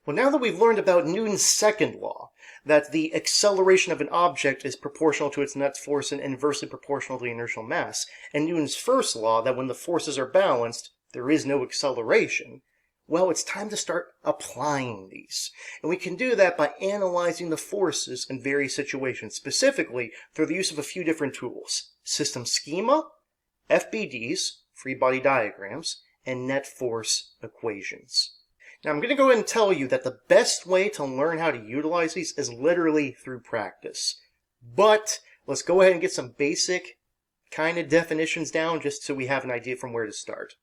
Well, now that we've learned about Newton's second law, that the acceleration of an object is proportional to its net force and inversely proportional to the inertial mass, and Newton's first law, that when the forces are balanced, there is no acceleration, well, it's time to start applying these. And we can do that by analyzing the forces in various situations, specifically through the use of a few different tools: system schema, FBDs, free body diagrams, and net force equations. Now, I'm going to go ahead and tell you that the best way to learn how to utilize these is literally through practice. But let's go ahead and get some basic kind of definitions down just so we have an idea from where to start.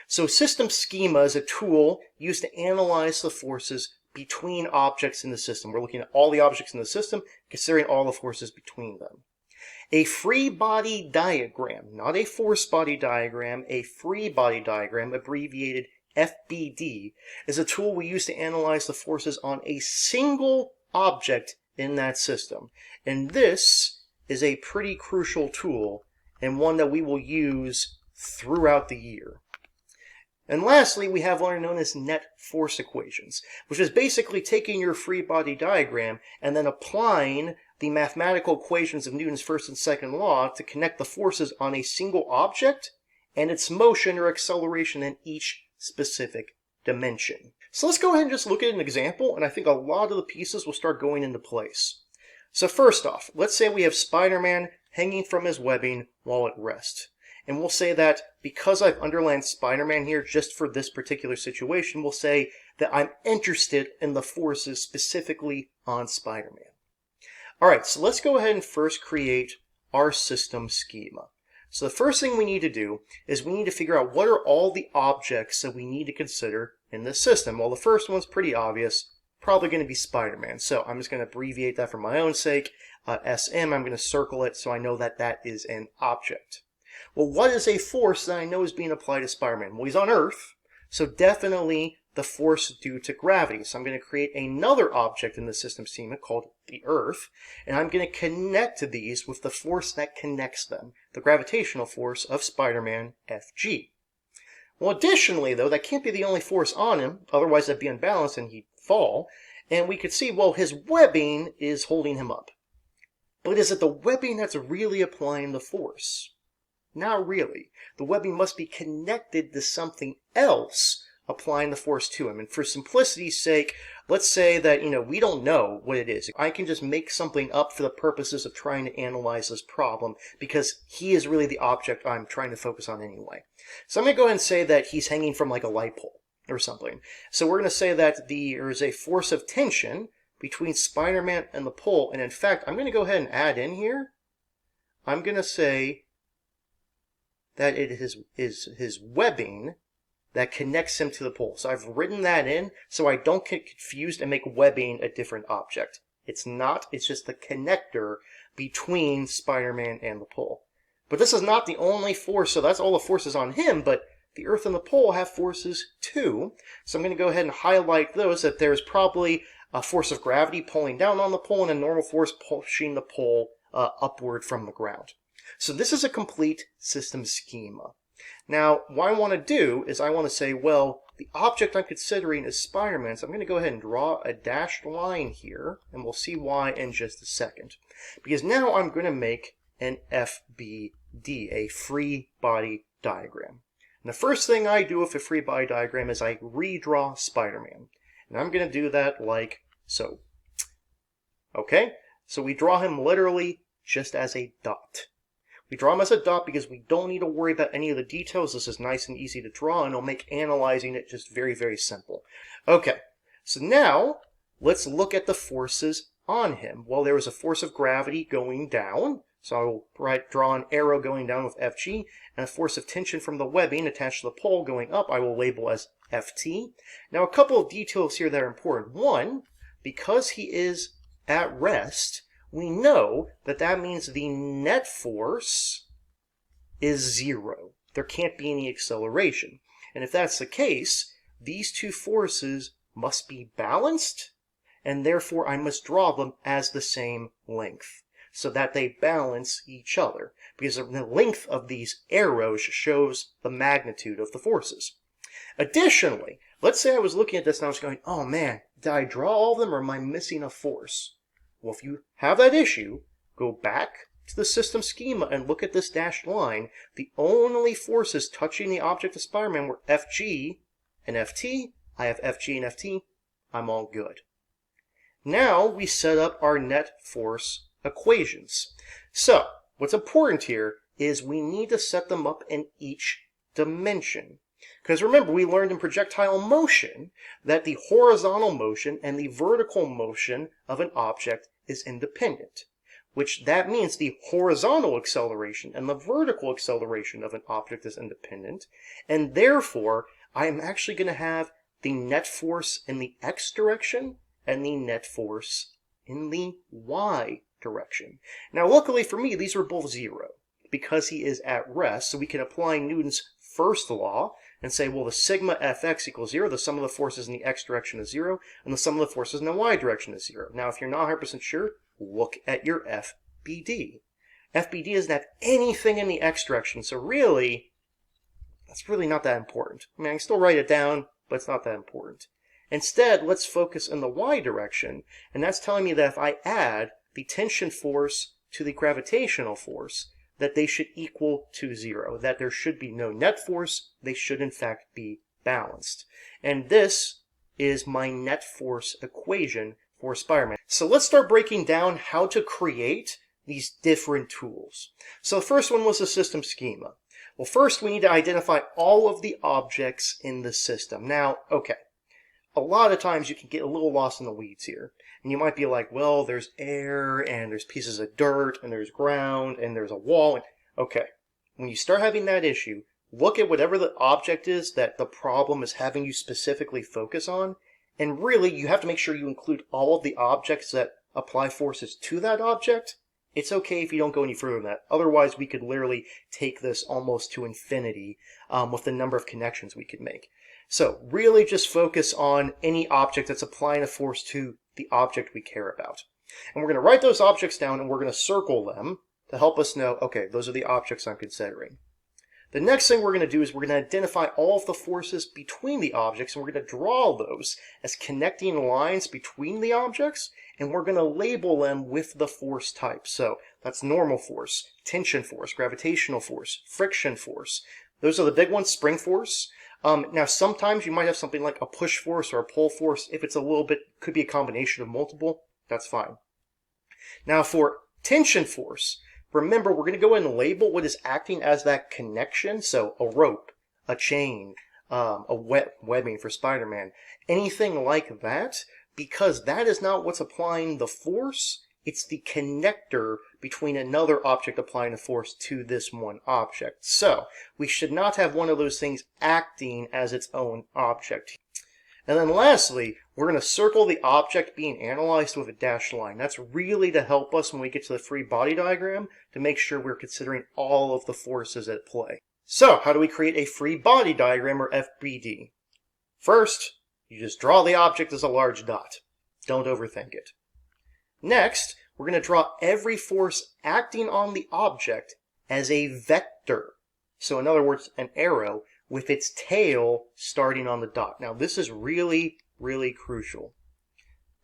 So system schema is a tool used to analyze the forces between objects in the system. We're looking at all the objects in the system, considering all the forces between them. A free body diagram, not a force body diagram, a free body diagram, abbreviated FBD, is a tool we use to analyze the forces on a single object in that system. And this is a pretty crucial tool and one that we will use throughout the year. And lastly, we have what are known as net force equations, which is basically taking your free body diagram and then applying the mathematical equations of Newton's first and second law to connect the forces on a single object and its motion or acceleration in each specific dimension. So let's go ahead and just look at an example, and I think a lot of the pieces will start going into place. So first off, let's say we have Spider-Man hanging from his webbing while at rest. And we'll say that because I've underlined Spider-Man here just for this particular situation, we'll say that I'm interested in the forces specifically on Spider-Man. Alright, so let's go ahead and first create our system schema. So the first thing we need to do is we need to figure out what are all the objects that we need to consider in this system. Well, the first one's pretty obvious, probably going to be Spider-Man. So I'm just going to abbreviate that for my own sake. SM, I'm going to circle it so I know that that is an object. Well, what is a force that I know is being applied to Spider-Man? Well, he's on Earth, so definitely the force due to gravity. So I'm going to create another object in the system schema called the Earth, and I'm going to connect these with the force that connects them, the gravitational force of Spider-Man, Fg. Well, additionally, though, that can't be the only force on him, otherwise that'd be unbalanced and he'd fall, and we could see, well, his webbing is holding him up. But is it the webbing that's really applying the force? Not really. The webbing must be connected to something else applying the force to him. And for simplicity's sake, let's say that, we don't know what it is. I can just make something up for the purposes of trying to analyze this problem because he is really the object I'm trying to focus on anyway. So I'm going to go ahead and say that he's hanging from like a light pole or something. So we're going to say that there is a force of tension between Spider-Man and the pole. And in fact, I'm going to go ahead and add in here, I'm going to say that it is his webbing that connects him to the pole. So I've written that in so I don't get confused and make webbing a different object. It's not, it's just the connector between Spider-Man and the pole. But this is not the only force, so that's all the forces on him, but the Earth and the pole have forces too. So I'm going to go ahead and highlight those, that there's probably a force of gravity pulling down on the pole and a normal force pushing the pole upward from the ground. So this is a complete system schema. Now, what I want to do is I want to say, well, the object I'm considering is Spider-Man, so I'm going to go ahead and draw a dashed line here, and we'll see why in just a second. Because now I'm going to make an FBD, a free body diagram. And the first thing I do with a free body diagram is I redraw Spider-Man. And I'm going to do that like so. Okay? So we draw him literally just as a dot. We draw him as a dot because we don't need to worry about any of the details. This is nice and easy to draw, and it'll make analyzing it just very, very simple. Okay, so now let's look at the forces on him. Well, there was a force of gravity going down, so I'll draw an arrow going down with Fg, and a force of tension from the webbing attached to the pole going up I will label as Ft. Now, a couple of details here that are important. One, because he is at rest, we know that that means the net force is 0. There can't be any acceleration. And if that's the case, these two forces must be balanced, and therefore I must draw them as the same length, so that they balance each other, because the length of these arrows shows the magnitude of the forces. Additionally, let's say I was looking at this and I was going, oh man, did I draw all of them or am I missing a force? Well, if you have that issue, go back to the system schema and look at this dashed line. The only forces touching the object of Spider-Man were FG and FT. I have FG and FT. I'm all good. Now we set up our net force equations. So, what's important here is we need to set them up in each dimension. Because remember, we learned in projectile motion that the horizontal motion and the vertical motion of an object is independent, which that means the horizontal acceleration and the vertical acceleration of an object is independent, and therefore I am actually going to have the net force in the x direction and the net force in the y direction. Now, luckily for me, these were both 0 because he is at rest, so we can apply Newton's first law and say, well, the sigma Fx equals 0, the sum of the forces in the x direction is 0, and the sum of the forces in the y direction is 0. Now, if you're not 100% sure, look at your FBD. FBD doesn't have anything in the x direction, so really, that's really not that important. I mean, I can still write it down, but it's not that important. Instead, let's focus in the y direction, and that's telling me that if I add the tension force to the gravitational force, that they should equal to 0, that there should be no net force, they should in fact be balanced. And this is my net force equation for Spider-Man. So let's start breaking down how to create these different tools. So the first one was the system schema. Well, first we need to identify all of the objects in the system. Now, okay, a lot of times you can get a little lost in the weeds here. And you might be like, well, there's air, and there's pieces of dirt, and there's ground, and there's a wall. And okay, when you start having that issue, look at whatever the object is that the problem is having you specifically focus on. And really, you have to make sure you include all of the objects that apply forces to that object. It's okay if you don't go any further than that. Otherwise, we could literally take this almost to infinity with the number of connections we could make. So really just focus on any object that's applying a force to the object we care about. And we're going to write those objects down and we're going to circle them to help us know, okay, those are the objects I'm considering. The next thing we're going to do is we're going to identify all of the forces between the objects, and we're going to draw those as connecting lines between the objects, and we're going to label them with the force type. So that's normal force, tension force, gravitational force, friction force. Those are the big ones, spring force. Now, sometimes you might have something like a push force or a pull force. If it's a little bit, could be a combination of multiple, that's fine. Now, for tension force, remember, we're going to go ahead and label what is acting as that connection. So a rope, a chain, a webbing for Spider-Man, anything like that, because that is not what's applying the force. It's the connector between another object applying a force to this one object. So we should not have one of those things acting as its own object. And then lastly, we're going to circle the object being analyzed with a dashed line. That's really to help us when we get to the free body diagram to make sure we're considering all of the forces at play. So how do we create a free body diagram, or FBD? First, you just draw the object as a large dot. Don't overthink it. Next, we're going to draw every force acting on the object as a vector. So in other words, an arrow with its tail starting on the dot. Now this is really, really crucial.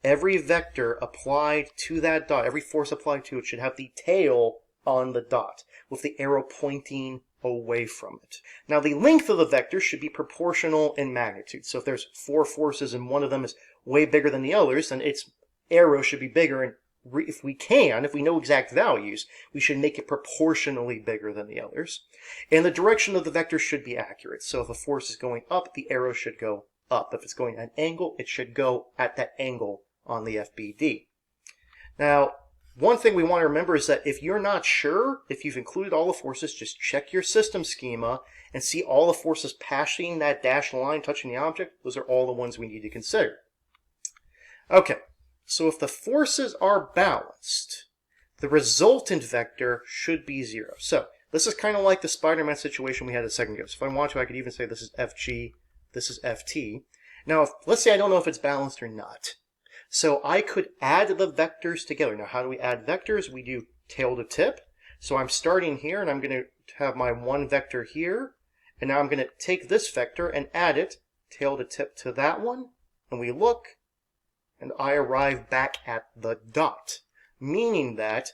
Every vector applied to that dot, every force applied to it should have the tail on the dot with the arrow pointing away from it. Now the length of the vector should be proportional in magnitude. So if there's 4 forces and one of them is way bigger than the others, then its arrow should be bigger, and if we know exact values, we should make it proportionally bigger than the others. And the direction of the vector should be accurate. So if a force is going up, the arrow should go up. If it's going at an angle, it should go at that angle on the FBD. Now, one thing we want to remember is that if you're not sure if you've included all the forces, just check your system schema and see all the forces passing that dashed line touching the object. Those are all the ones we need to consider. Okay. So if the forces are balanced, the resultant vector should be 0. So this is kind of like the Spider-Man situation we had a second ago. So if I want to, I could even say this is FG, this is FT. Now, let's say I don't know if it's balanced or not. So I could add the vectors together. Now, how do we add vectors? We do tail to tip. So I'm starting here, and I'm going to have my one vector here. And now I'm going to take this vector and add it tail to tip to that one. And we look. and I arrive back at the dot, meaning that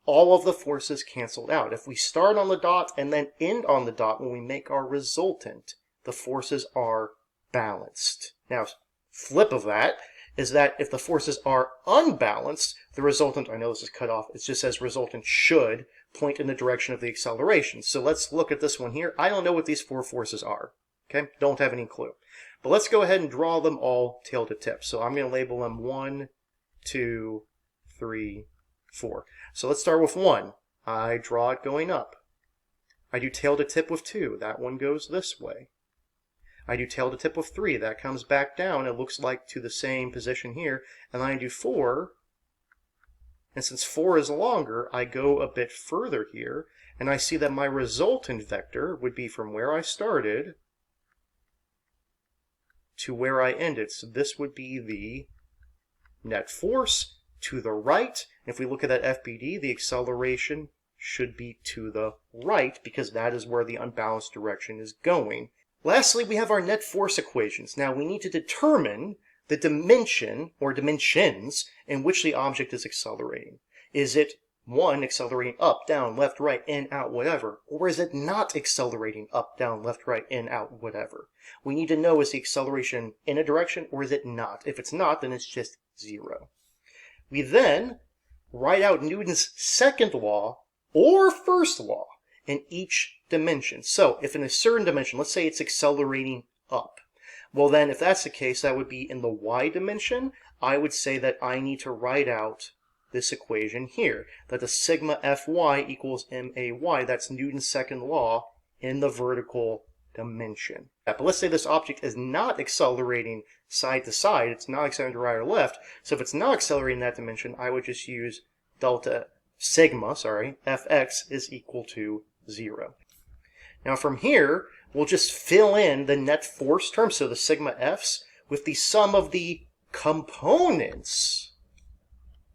all of the forces canceled out. If we start on the dot and then end on the dot when we make our resultant, the forces are balanced. Now, flip of that is that if the forces are unbalanced, the resultant, I know this is cut off, it just says resultant should point in the direction of the acceleration. So let's look at this one here. I don't know what these four forces are. Okay, don't have any clue. But let's go ahead and draw them all tail to tip. So I'm going to label them 1, 2, 3, 4. So let's start with 1. I draw it going up. I do tail to tip with 2. That one goes this way. I do tail to tip with 3. That comes back down. It looks like to the same position here. And then I do 4. And since 4 is longer, I go a bit further here. And I see that my resultant vector would be from where I started to where I ended. So this would be the net force to the right. If we look at that FBD, the acceleration should be to the right because that is where the unbalanced direction is going. Lastly, we have our net force equations. Now we need to determine the dimension or dimensions in which the object is accelerating. Is it 1, accelerating up, down, left, right, in, out, whatever? Or is it not accelerating up, down, left, right, in, out, whatever? We need to know, is the acceleration in a direction or is it not? If it's not, then it's just 0. We then write out Newton's second law or first law in each dimension. So if in a certain dimension, let's say it's accelerating up, well then if that's the case, that would be in the y dimension. I would say that I need to write out this equation here, that the sigma Fy equals ma. That's Newton's second law in the vertical dimension. But let's say this object is not accelerating side to side, it's not accelerating to right or left, so if it's not accelerating that dimension, I would just use Fx is equal to 0. Now from here, we'll just fill in the net force term, so the sigma f's, with the sum of the components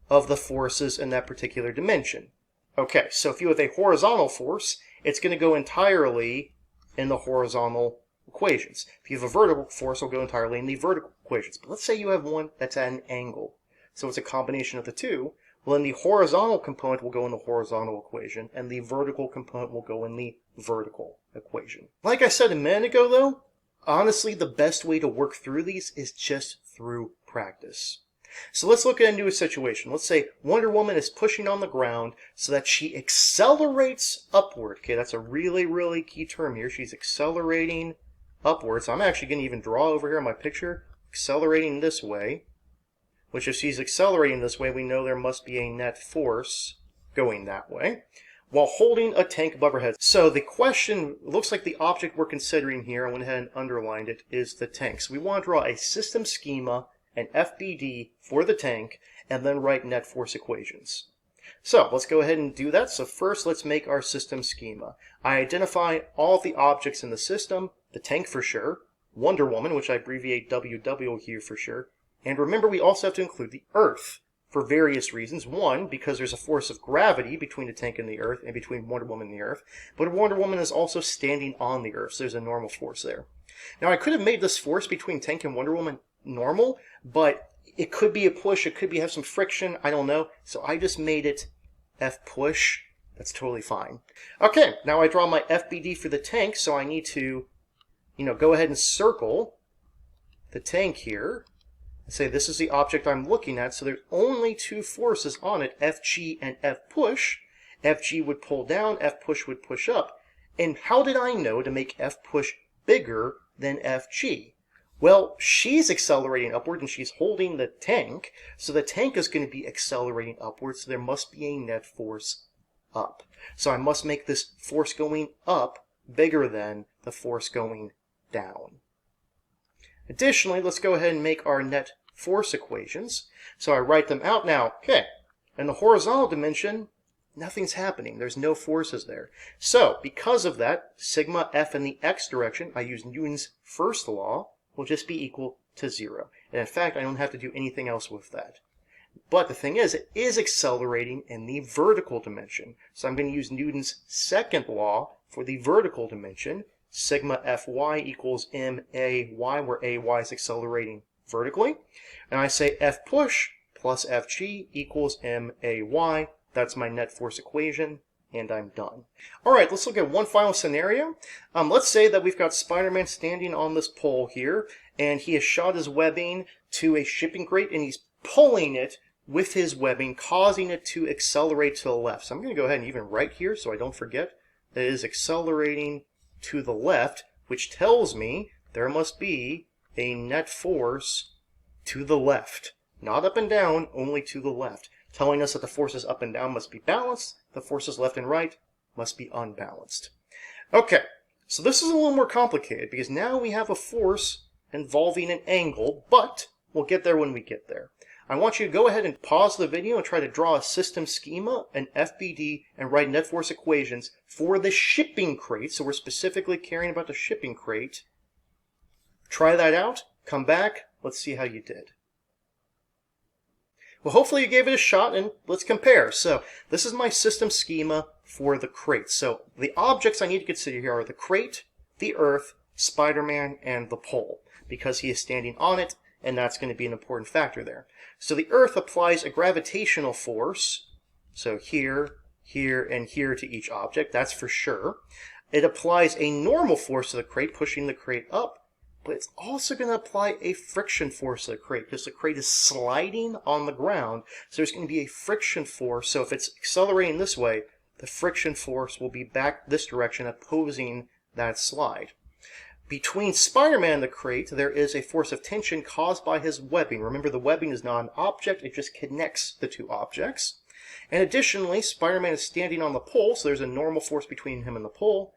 of the forces in that particular dimension. Okay, so if you have a horizontal force, it's going to go entirely in the horizontal equations. If you have a vertical force, it'll go entirely in the vertical equations. But let's say you have one that's at an angle. So it's a combination of the two. Well, then the horizontal component will go in the horizontal equation, and the vertical component will go in the vertical equation. Like I said a minute ago, though, honestly, the best way to work through these is just through practice. So let's look at a new situation. Let's say Wonder Woman is pushing on the ground so that she accelerates upward. Okay, that's a really, really key term here. She's accelerating upwards. I'm actually going to even draw over here on my picture, accelerating this way, which if she's accelerating this way, we know there must be a net force going that way, while holding a tank above her head. So the question, looks like the object we're considering here, I went ahead and underlined it, is the tank. So we want to draw a system schema, an FBD for the tank, and then write net force equations. So let's go ahead and do that. So first, let's make our system schema. I identify all of the objects in the system, the tank for sure, Wonder Woman, which I abbreviate WW here for sure, and remember we also have to include the Earth for various reasons. One, because there's a force of gravity between the tank and the Earth, and between Wonder Woman and the Earth, but Wonder Woman is also standing on the Earth, so there's a normal force there. Now I could have made this force between tank and Wonder Woman normal, but it could be a push, it could be have some friction, I don't know. So I just made it F push. That's totally fine. Okay, now I draw my FBD for the tank, so I need to, go ahead and circle the tank here and say this is the object I'm looking at. So there's only two forces on it, Fg and F push. Fg would pull down, F push would push up. And how did I know to make F push bigger than Fg? Well, she's accelerating upward and she's holding the tank, so the tank is going to be accelerating upward, so there must be a net force up. So I must make this force going up bigger than the force going down. Additionally, let's go ahead and make our net force equations. So I write them out now. Okay, in the horizontal dimension, nothing's happening. There's no forces there. So because of that, sigma F in the x direction, I use Newton's first law, will just be equal to 0. And in fact, I don't have to do anything else with that. But the thing is, it is accelerating in the vertical dimension. So I'm going to use Newton's second law for the vertical dimension. Sigma Fy equals ma y, where ay is accelerating vertically. And I say F push plus Fg equals MAY. That's my net force equation, and I'm done. All right, let's look at one final scenario. Let's say that we've got Spider-Man standing on this pole here, and he has shot his webbing to a shipping crate, and he's pulling it with his webbing, causing it to accelerate to the left. So I'm going to go ahead and even write here so I don't forget that it is accelerating to the left, which tells me there must be a net force to the left. Not up and down, only to the left. Telling us that the forces up and down must be balanced, the forces left and right must be unbalanced. Okay, so this is a little more complicated because now we have a force involving an angle, but we'll get there when we get there. I want you to go ahead and pause the video and try to draw a system schema, an FBD, and write net force equations for the shipping crate. So we're specifically caring about the shipping crate. Try that out, come back, let's see how you did. Well, hopefully you gave it a shot, and let's compare. So this is my system schema for the crate. So the objects I need to consider here are the crate, the Earth, Spider-Man, and the pole, because he is standing on it, and that's going to be an important factor there. So the Earth applies a gravitational force, so here, here, and here to each object, that's for sure. It applies a normal force to the crate, pushing the crate up, but it's also going to apply a friction force to the crate because the crate is sliding on the ground. So there's going to be a friction force. So if it's accelerating this way, the friction force will be back this direction, opposing that slide. Between Spider-Man and the crate, there is a force of tension caused by his webbing. Remember, the webbing is not an object, it just connects the two objects. And additionally, Spider-Man is standing on the pole, so there's a normal force between him and the pole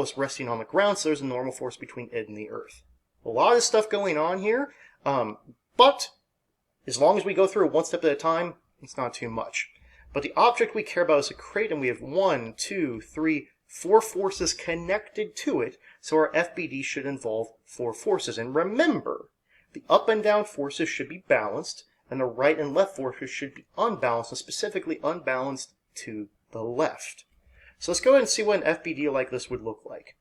is resting on the ground, so there's a normal force between it and the Earth. A lot of stuff going on here, but as long as we go through it one step at a time, it's not too much. But the object we care about is a crate, and we have 1, 2, 3, 4 forces connected to it, so our FBD should involve 4 forces. And remember, the up and down forces should be balanced, and the right and left forces should be unbalanced, and specifically unbalanced to the left. So let's go ahead and see what an FBD like this would look like.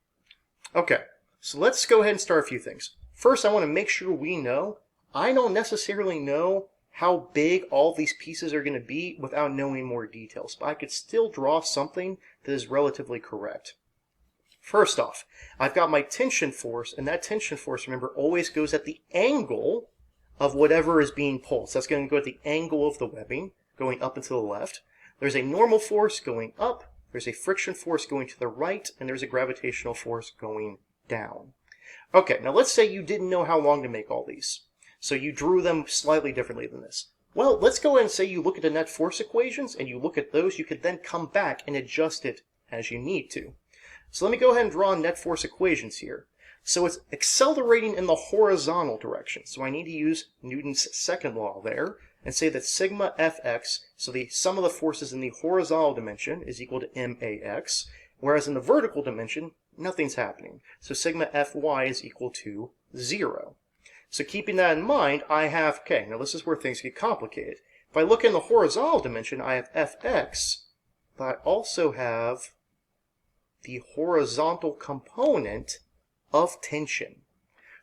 Okay, so let's go ahead and start a few things. First, I want to make sure we know, I don't necessarily know how big all these pieces are going to be without knowing more details, but I could still draw something that is relatively correct. First off, I've got my tension force, and that tension force, remember, always goes at the angle of whatever is being pulled. So that's going to go at the angle of the webbing, going up and to the left. There's a normal force going up, there's a friction force going to the right, and there's a gravitational force going down. Okay, now let's say you didn't know how long to make all these. So you drew them slightly differently than this. Well, let's go ahead and say you look at the net force equations, and you look at those, you could then come back and adjust it as you need to. So let me go ahead and draw net force equations here. So it's accelerating in the horizontal direction. So I need to use Newton's second law there and say that sigma Fx, so the sum of the forces in the horizontal dimension is equal to max, whereas in the vertical dimension, nothing's happening. So sigma Fy is equal to 0. So keeping that in mind, I have, okay, now this is where things get complicated. If I look in the horizontal dimension, I have Fx, but I also have the horizontal component of tension.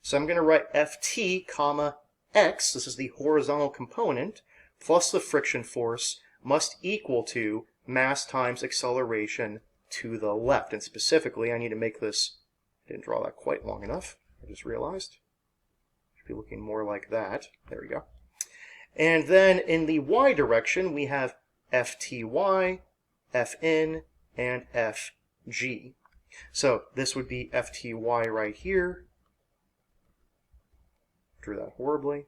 So I'm going to write Ft, comma, x, this is the horizontal component, plus the friction force must equal to mass times acceleration to the left. And specifically, I need to make this, I didn't draw that quite long enough, I just realized. Should be looking more like that. There we go. And then in the y direction, we have Fty, Fn, and Fg. So this would be Fty right here. Drew that horribly.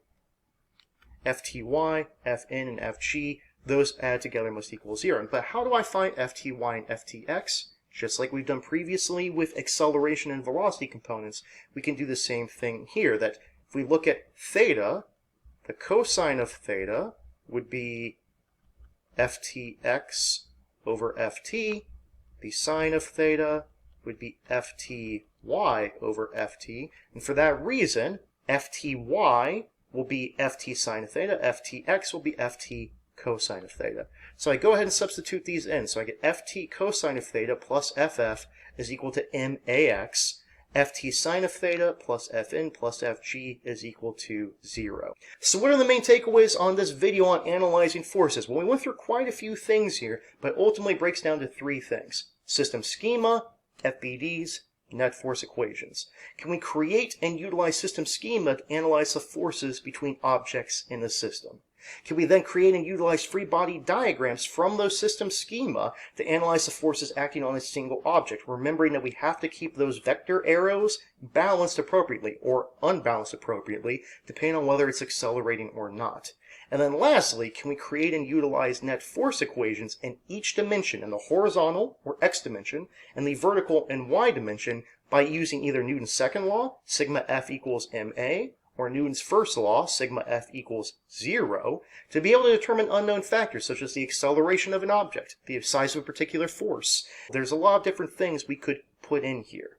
Fty, Fn, and Fg, those add together must equal 0. But how do I find Fty and Ftx? Just like we've done previously with acceleration and velocity components, we can do the same thing here, that if we look at theta, the cosine of theta would be Ftx over Ft. The sine of theta would be Fty over Ft. And for that reason, Fty will be Ft sine of theta, Ftx will be Ft cosine of theta. So I go ahead and substitute these in. So I get Ft cosine of theta plus Ff is equal to max. ft sine of theta plus fn plus fg is equal to 0. So what are the main takeaways on this video on analyzing forces? Well, we went through quite a few things here, but ultimately breaks down to 3 things: system schema, FBDs, net force equations. Can we create and utilize system schema to analyze the forces between objects in the system? Can we then create and utilize free body diagrams from those system schema to analyze the forces acting on a single object, remembering that we have to keep those vector arrows balanced appropriately or unbalanced appropriately, depending on whether it's accelerating or not. And then lastly, can we create and utilize net force equations in each dimension, in the horizontal or x dimension, and the vertical and y dimension, by using either Newton's second law, sigma F equals ma, or Newton's first law, sigma F equals 0, to be able to determine unknown factors such as the acceleration of an object, the size of a particular force. There's a lot of different things we could put in here.